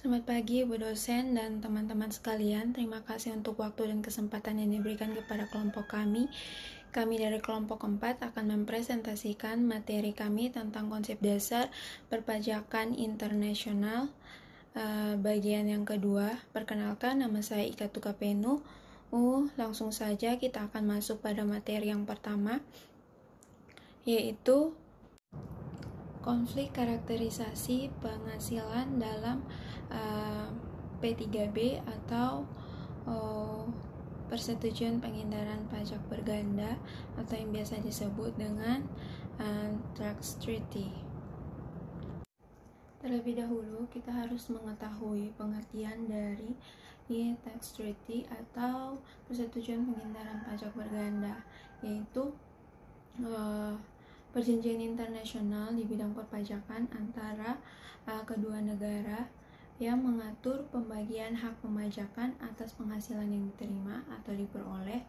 Selamat pagi Bu dosen dan teman-teman sekalian. Terima kasih untuk waktu dan kesempatan yang diberikan kepada kelompok kami. Kami dari kelompok 4 akan mempresentasikan materi kami tentang konsep dasar perpajakan internasional bagian yang kedua. Perkenalkan, nama saya Ika Tukapenu. Langsung saja kita akan masuk pada materi yang pertama, yaitu konflik karakterisasi penghasilan dalam P3B atau persetujuan penghindaran pajak berganda atau yang biasa disebut dengan Tax Treaty. Terlebih dahulu kita harus mengetahui pengertian dari Tax Treaty atau persetujuan penghindaran pajak berganda, yaitu perjanjian internasional di bidang perpajakan antara kedua negara yang mengatur pembagian hak pemajakan atas penghasilan yang diterima atau diperoleh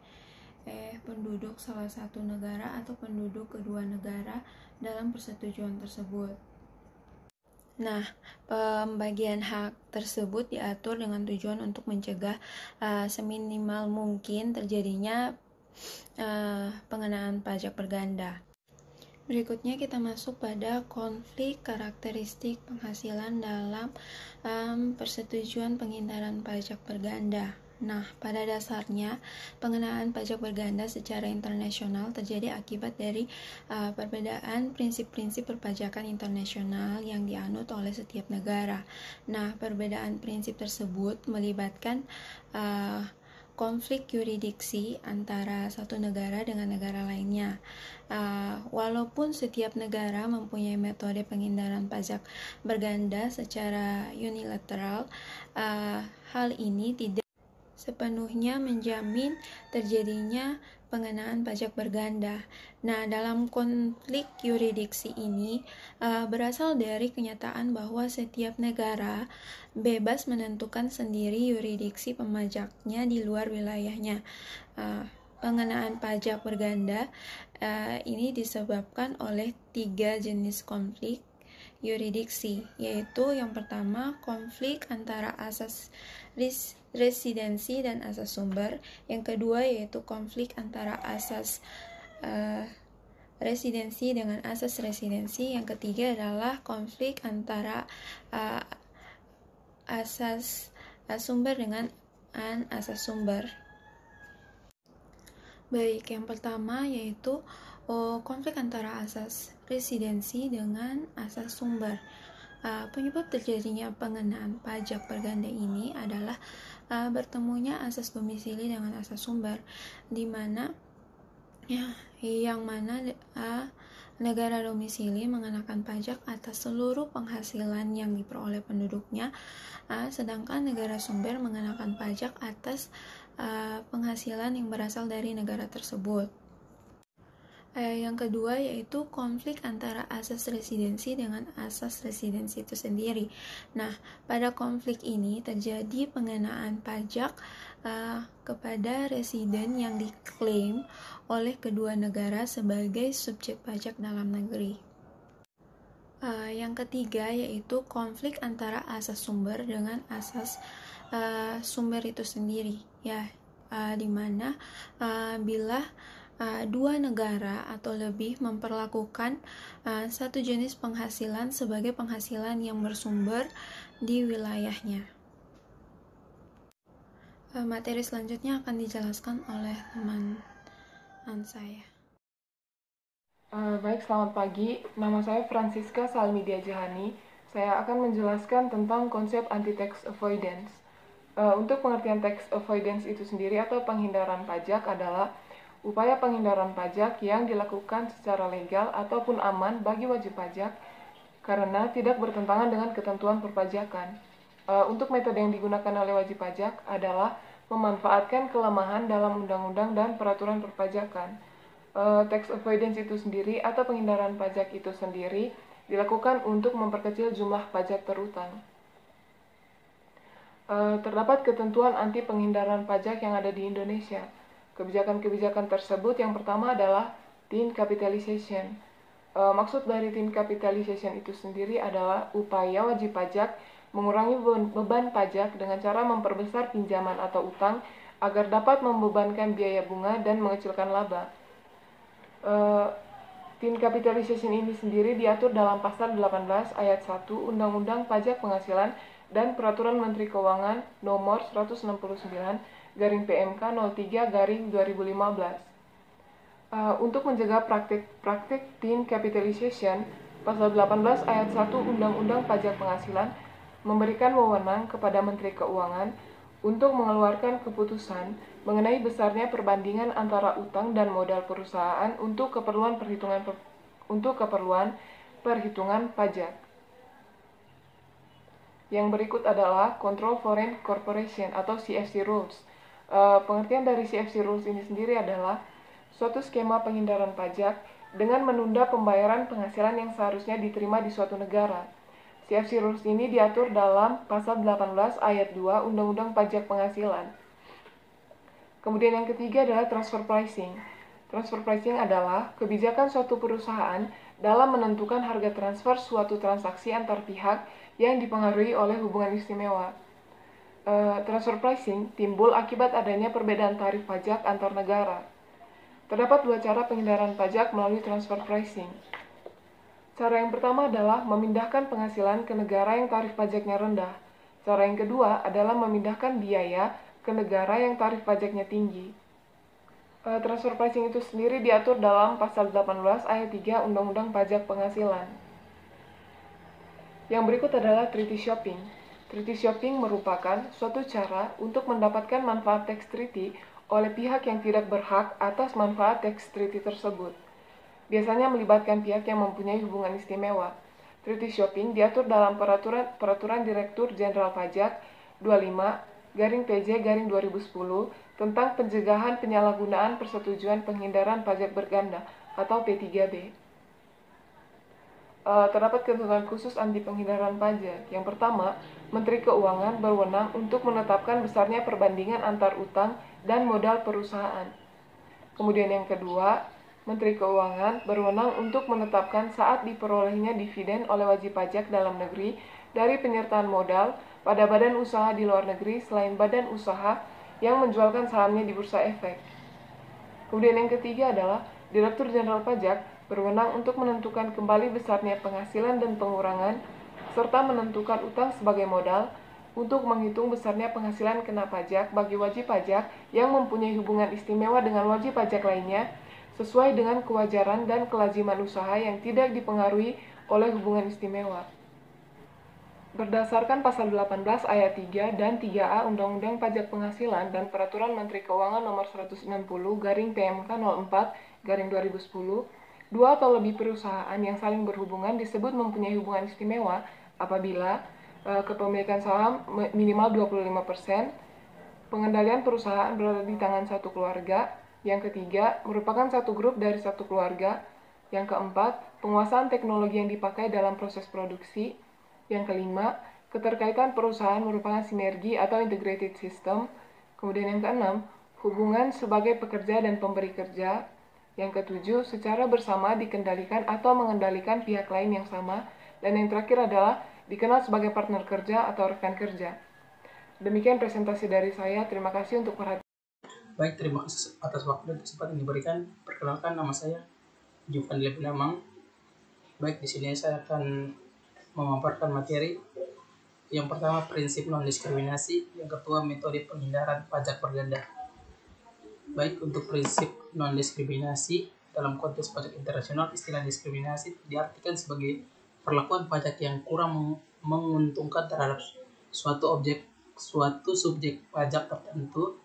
penduduk salah satu negara atau penduduk kedua negara dalam persetujuan tersebut. Nah, pembagian hak tersebut diatur dengan tujuan untuk mencegah seminimal mungkin terjadinya pengenaan pajak berganda. Berikutnya kita masuk pada konflik karakteristik penghasilan dalam persetujuan penghindaran pajak berganda. Nah, pada dasarnya pengenaan pajak berganda secara internasional terjadi akibat dari perbedaan prinsip-prinsip perpajakan internasional yang dianut oleh setiap negara. Nah, perbedaan prinsip tersebut melibatkan konflik yuridiksi antara satu negara dengan negara lainnya. Walaupun setiap negara mempunyai metode penghindaran pajak berganda secara unilateral, hal ini tidak sepenuhnya menjamin terjadinya pengenaan pajak berganda. Nah, dalam konflik yuridiksi ini berasal dari kenyataan bahwa setiap negara bebas menentukan sendiri yuridiksi pemajaknya di luar wilayahnya. Pengenaan pajak berganda ini disebabkan oleh 3 jenis konflik yuridiksi, yaitu yang pertama konflik antara asas residensi dan asas sumber, yang kedua yaitu konflik antara asas residensi dengan asas residensi, yang ketiga adalah konflik antara asas sumber dengan asas sumber. Baik, yang pertama yaitu konflik antara asas residensi dengan asas sumber. Penyebab terjadinya pengenaan pajak berganda ini adalah bertemunya asas domisili dengan asas sumber, di mana yang mana negara domisili mengenakan pajak atas seluruh penghasilan yang diperoleh penduduknya, sedangkan negara sumber mengenakan pajak atas penghasilan yang berasal dari negara tersebut. Yang kedua yaitu konflik antara asas residensi dengan asas residensi itu sendiri. Nah, pada konflik ini terjadi pengenaan pajak kepada residen yang diklaim oleh kedua negara sebagai subjek pajak dalam negeri. Yang ketiga yaitu konflik antara asas sumber dengan asas sumber itu sendiri, di mana bila dua negara atau lebih memperlakukan satu jenis penghasilan sebagai penghasilan yang bersumber di wilayahnya. Materi selanjutnya akan dijelaskan oleh teman saya. Baik, selamat pagi. Nama saya Francisca Salmidia Jahani. Saya akan menjelaskan tentang konsep anti-tax avoidance. Untuk pengertian tax avoidance itu sendiri atau penghindaran pajak adalah upaya penghindaran pajak yang dilakukan secara legal ataupun aman bagi wajib pajak karena tidak bertentangan dengan ketentuan perpajakan. Untuk metode yang digunakan oleh wajib pajak adalah memanfaatkan kelemahan dalam undang-undang dan peraturan perpajakan. Tax avoidance itu sendiri atau penghindaran pajak itu sendiri dilakukan untuk memperkecil jumlah pajak terutang. Terdapat ketentuan anti penghindaran pajak yang ada di Indonesia. Kebijakan-kebijakan tersebut yang pertama adalah thin capitalization. Maksud dari thin capitalization itu sendiri adalah upaya wajib pajak mengurangi beban pajak dengan cara memperbesar pinjaman atau utang agar dapat membebankan biaya bunga dan mengecilkan laba. Thin capitalization ini sendiri diatur dalam pasal 18 ayat 1 Undang-Undang Pajak Penghasilan dan Peraturan Menteri Keuangan nomor 169/PMK 03/2015. Untuk mencegah praktik thin capitalization, pasal 18 ayat 1 Undang-Undang Pajak Penghasilan memberikan wewenang kepada Menteri Keuangan untuk mengeluarkan keputusan mengenai besarnya perbandingan antara utang dan modal perusahaan untuk keperluan perhitungan pajak. Yang berikut adalah Control Foreign Corporation atau CFC Rules. Pengertian dari CFC Rules ini sendiri adalah suatu skema penghindaran pajak dengan menunda pembayaran penghasilan yang seharusnya diterima di suatu negara. CFC Rules ini diatur dalam pasal 18 ayat 2 Undang-Undang Pajak Penghasilan. Kemudian yang ketiga adalah transfer pricing. Transfer pricing adalah kebijakan suatu perusahaan dalam menentukan harga transfer suatu transaksi antar pihak yang dipengaruhi oleh hubungan istimewa. Transfer pricing timbul akibat adanya perbedaan tarif pajak antar negara. Terdapat dua cara penghindaran pajak melalui transfer pricing. Cara yang pertama adalah memindahkan penghasilan ke negara yang tarif pajaknya rendah. Cara yang kedua adalah memindahkan biaya ke negara yang tarif pajaknya tinggi. Transfer pricing itu sendiri diatur dalam pasal 18 ayat 3 Undang-Undang Pajak Penghasilan. Yang berikut adalah treaty shopping. Treaty shopping merupakan suatu cara untuk mendapatkan manfaat tax treaty oleh pihak yang tidak berhak atas manfaat tax treaty tersebut. Biasanya melibatkan pihak yang mempunyai hubungan istimewa. Treaty shopping diatur dalam Peraturan Direktur Jenderal Pajak 25/PJ/2010 tentang pencegahan penyalahgunaan persetujuan penghindaran pajak berganda atau P3B. Terdapat ketentuan khusus anti penghindaran pajak. Yang pertama, Menteri Keuangan berwenang untuk menetapkan besarnya perbandingan antar utang dan modal perusahaan. Kemudian yang kedua, Menteri Keuangan berwenang untuk menetapkan saat diperolehnya dividen oleh wajib pajak dalam negeri dari penyertaan modal pada badan usaha di luar negeri selain badan usaha yang menjualkan sahamnya di Bursa Efek. Kemudian yang ketiga adalah Direktur Jenderal Pajak berwenang untuk menentukan kembali besarnya penghasilan dan pengurangan serta menentukan utang sebagai modal untuk menghitung besarnya penghasilan kena pajak bagi wajib pajak yang mempunyai hubungan istimewa dengan wajib pajak lainnya sesuai dengan kewajaran dan kelaziman usaha yang tidak dipengaruhi oleh hubungan istimewa. Berdasarkan pasal 18 ayat 3 dan 3A Undang-Undang Pajak Penghasilan dan Peraturan Menteri Keuangan nomor 160/PMK 04/2010, dua atau lebih perusahaan yang saling berhubungan disebut mempunyai hubungan istimewa apabila kepemilikan saham minimal 25%, pengendalian perusahaan berada di tangan satu keluarga. Yang ketiga, merupakan satu grup dari satu keluarga. Yang keempat, penguasaan teknologi yang dipakai dalam proses produksi. Yang kelima, keterkaitan perusahaan merupakan sinergi atau integrated system. Kemudian yang keenam, hubungan sebagai pekerja dan pemberi kerja. Yang ketujuh, secara bersama dikendalikan atau mengendalikan pihak lain yang sama. Dan yang terakhir adalah dikenal sebagai partner kerja atau rekan kerja. Demikian presentasi dari saya. Terima kasih untuk perhatian. Baik, terima kasih atas waktu dan kesempatan yang diberikan. Perkenalkan, nama saya Juvan Lepilamang. Baik, di sini saya akan memaparkan materi. Yang pertama, prinsip non-diskriminasi. Yang kedua, metode penghindaran pajak berganda. Baik, untuk prinsip non-diskriminasi dalam konteks pajak internasional, istilah diskriminasi diartikan sebagai perlakuan pajak yang kurang menguntungkan terhadap suatu subjek pajak tertentu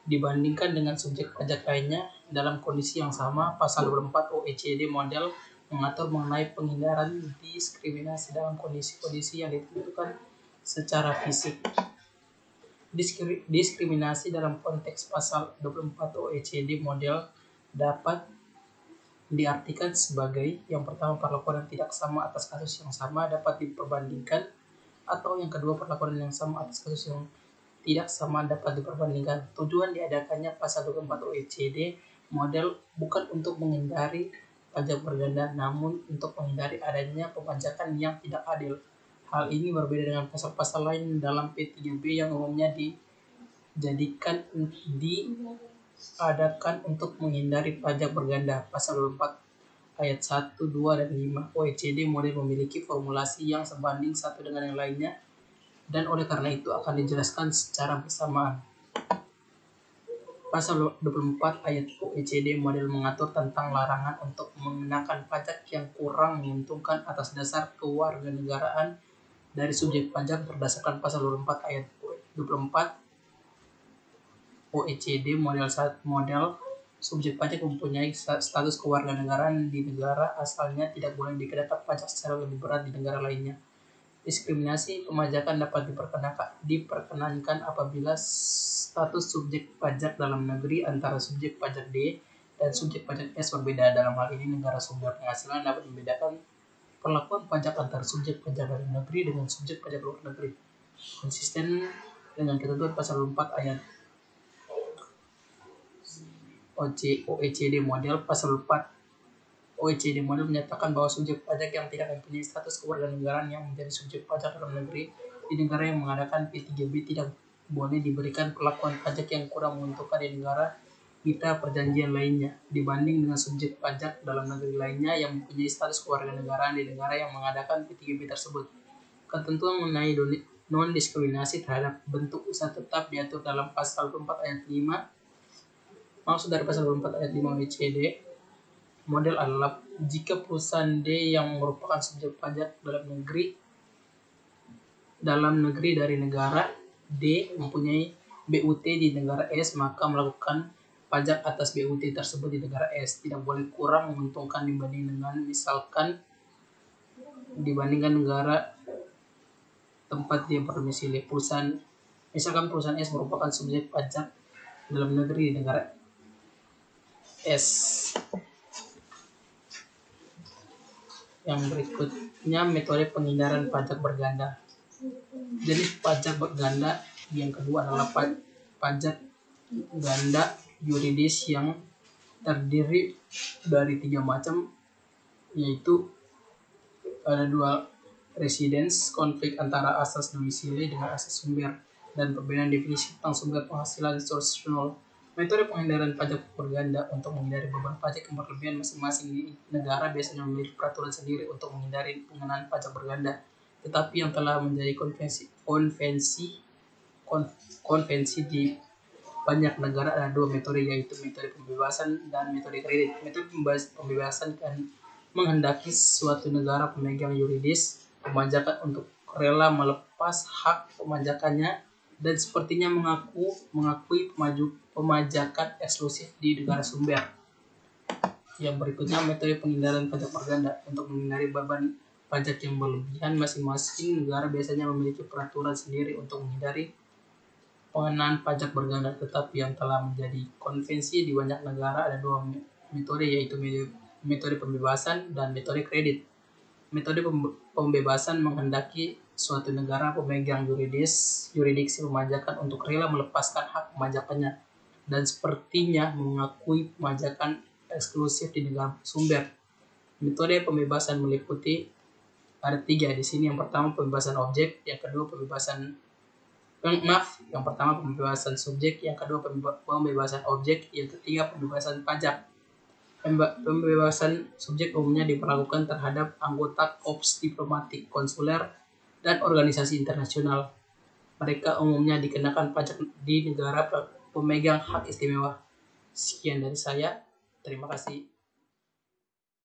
dibandingkan dengan subjek pajak lainnya dalam kondisi yang sama. Pasal 24 OECD model mengatur mengenai penghindaran diskriminasi dalam kondisi-kondisi yang ditentukan secara fisik. Diskriminasi dalam konteks pasal 24 OECD model dapat diartikan sebagai yang pertama, perlakuan yang tidak sama atas kasus yang sama dapat diperbandingkan, atau yang kedua, perlakuan yang sama atas kasus yang tidak sama dapat diperbandingkan. Tujuan diadakannya pasal 24 OECD model bukan untuk menghindari pajak berganda, namun untuk menghindari adanya pembajakan yang tidak adil. Hal ini berbeda dengan pasal-pasal lain dalam P3B yang umumnya diadakan untuk menghindari pajak berganda. Pasal 4 ayat 1, 2, dan 5 OECD model memiliki formulasi yang sebanding satu dengan yang lainnya, dan oleh karena itu akan dijelaskan secara bersamaan. Pasal 24 ayat OECD model mengatur tentang larangan untuk mengenakan pajak yang kurang menguntungkan atas dasar kewarganegaraan dari subjek pajak berdasarkan pasal 24 ayat 24 OECD model subjek pajak mempunyai status kewarganegaraan di negara asalnya tidak boleh dikenakan pajak secara lebih berat di negara lainnya. Diskriminasi pemajakan dapat diperkenankan apabila status subjek pajak dalam negeri antara subjek pajak D dan subjek pajak S berbeda. Dalam hal ini, negara sumber penghasilan dapat membedakan perlakuan pajak antara subjek pajak dalam negeri dengan subjek pajak luar negeri, konsisten dengan ketentuan pasal 4 ayat OECD model. Pasal 4 OECD model menyatakan bahwa subjek pajak yang tidak mempunyai status kewarganegaraan yang menjadi subjek pajak dalam negeri di negara yang mengadakan P3B tidak boleh diberikan perlakuan pajak yang kurang menguntungkan di negara mitra perjanjian lainnya dibanding dengan subjek pajak dalam negeri lainnya yang mempunyai status kewarganegaraan di negara yang mengadakan P3B tersebut. Ketentuan mengenai non-diskriminasi terhadap bentuk usaha tetap diatur dalam pasal 4 ayat 5. Maksud dari pasal 4 ayat 5 OECD model adalah jika perusahaan D yang merupakan subjek pajak dalam negeri dari negara D mempunyai BUT di negara S, maka melakukan pajak atas BUT tersebut di negara S tidak boleh kurang menguntungkan dibandingkan negara tempat dia berdomisili. Misalkan perusahaan S merupakan subjek pajak dalam negeri di negara S. Yang berikutnya, metode penghindaran pajak berganda. Jenis pajak berganda yang kedua adalah pajak ganda yuridis yang terdiri dari 3 macam, yaitu ada dual residence, konflik antara asas domisili dengan asas sumber, dan perbedaan definisi tentang sumber penghasilan source-nol. Metode penghindaran pajak berganda untuk menghindari beban pajak yang berlebihan. Masing-masing negara biasanya memiliki peraturan sendiri untuk menghindari pengenaan pajak berganda. Tetapi yang telah menjadi konvensi di banyak negara ada 2 metode, yaitu metode pembebasan dan metode kredit. Metode pembebasan kan menghendaki suatu negara pemegang yuridis pemajakan untuk rela melepas hak pemajakannya dan sepertinya mengakui pemajakan eksklusif di negara sumber. Yang berikutnya, metode penghindaran pajak berganda. Untuk menghindari beban pajak yang berlebihan, masing-masing negara biasanya memiliki peraturan sendiri untuk menghindari pengenaan pajak berganda. Tetapi yang telah menjadi konvensi di banyak negara ada 2 metode, yaitu metode pembebasan dan metode kredit. Metode pembebasan menghendaki suatu negara pemegang yuridiksi pemajakan untuk rela melepaskan hak pemajakannya dan sepertinya mengakui pemajakan eksklusif di negara sumber. Metode pembebasan meliputi ada 3 di sini. Yang pertama pembebasan objek, yang kedua pembebasan subjek, yang kedua pembebasan objek, yang ketiga pembebasan pajak. Pembebasan subjek umumnya diperlakukan terhadap anggota korps diplomatik, konsuler, dan organisasi internasional. Mereka umumnya dikenakan pajak di negara pemegang hak istimewa. Sekian dari saya. Terima kasih.